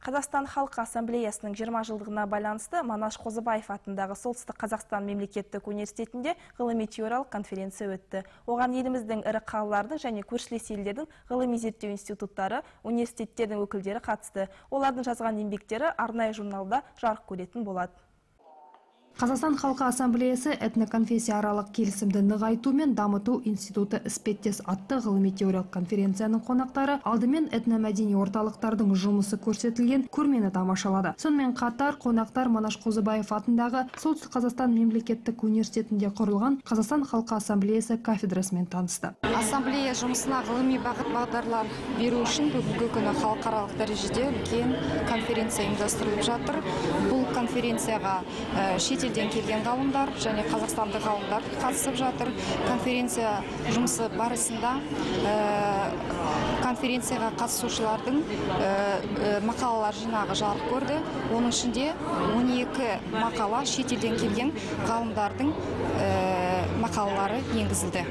Қазақстан Халқы Ассамблеясының 20 жылдығына байланысты Манаш Қозыбаев атындағы Солтүстік Қазақстан мемлекеттік университетінде ғылыми-теориялық конференция өтті. Оған еліміздің ірі қалалардың және көршілес елдердің ғылыми зерттеу институттары, университеттердің өкілдері қатысты. Олардың жазған еңбектері арнайы журналда жарық көретін болады. Қазақстан Халқы Ассамблеясы этноконфессияаралық келісімді нығайту мен дамыту институты іспеттес атты ғылыми-теориялық конференцияның қонақтары алдымен этномәдени орталықтардың жұмысы көрсетілген көрмені тамашалады. Сонымен қатар қонақтар Манаш Қозыбаев атындағы Солтүстік Қазақстан мемлекеттік университетінде құрылған Қазақстан Халқы Ассамблеясы кафедрасымен танысты. Ассамблея жұмысына ғылыми бағыт-бағдарлар беру үшін бүгінгі күні халықаралық дәрежеде үлкен конференция ұйымдастырылып жатыр. Бұл конференцияға шетелден келген ғалымдар және қазақстандық ғалымдар қатысып жатыр. Конференция жұмысы барысында конференцияға қатысушылардың мақалалар жинағы жарық көрді. Оның ішінде 12 мақала шетелден келген ғалымдардың мақалалары енгізілді.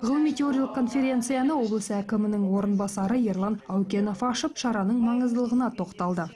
Ғылыми-теориялық конференцияны облыс әкімінің орынбасары Ерлан Аукенов ашып, шараның маңыздылығына тоқталды.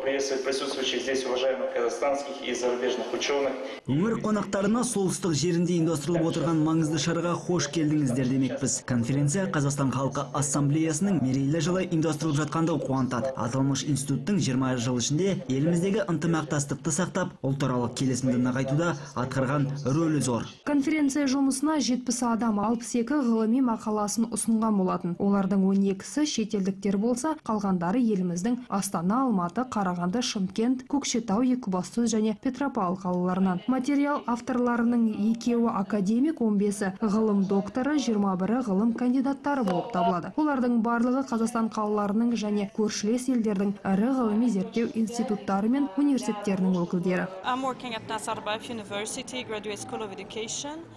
Присутствующих здесь уважаемых казахстанских и зарубежных ученых. Өңір қонақтарына солтүстік жерінде ұйымдастырылып отырған маңызды шараға қош келдіңіздер демекпіз. Конференция Қазақстан Халқы Ассамблеясының мерейлі жылы ұйымдастырылып жатқанды қуантады. Аталмыш институттың 20 жыл ішінде еліміздегі ынтымақтастықты сақтап, ұлтаралық келісімді нығайтуда атқарған рөлі зор. Конференция жұмысына 70 адам 62 ғылыми мақаласын ұсынған болатын. Олардың 12-сі шетелдіктер болса, қалғандары еліміздің Астана, Алматы, Қарағанды, Шымкент, Көкшетау, Екібастұз және Петропавл қалаларынан. Материал авторларының 2-і академик, 15-і ғылым докторы, 21-і ғылым кандидаттары болып табылады. Олардың барлығы Қазақстан қалаларының және көршілес елдердің ірі ғылыми зерттеу институттары мен университеттерінің өкілдері.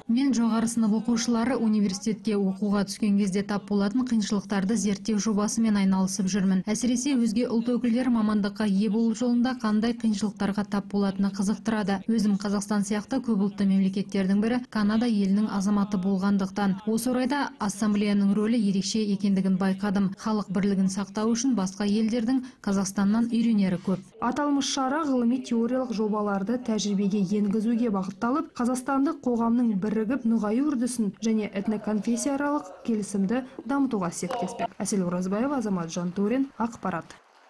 Мен жоғары сынып оқушылары университетке оқуға түскен кезде тап болатын қиыншылықтарды зерттеу жобасымен айналысып жүрмін. Әсіресе өзге ұлт өкілдері мамандыққа ие болу жолында қандай қиыншылықтарға тап болатыны қызықтырады. Өзім Қазақстан сияқты көп ұлтты мемлекеттердің бірі Канада елінің азаматы болғандықтан. Осы орайда ассамблеяның рөлі ерекше екендігін байқадым. Халық бірлігін сақтау үшін басқа елдердің Қазақстаннан үйренері көп. Аталмыш шара ғылыми-теориялық жобаларды тәжірибеге енгізуге бағытталып, қазақстандық қоғамның бірігіп нығаю үрдісін және этноконфессияаралық келісімді дамытуға септеспек. Әсел Оразбаева, Азамат Жантурин, ақпарат.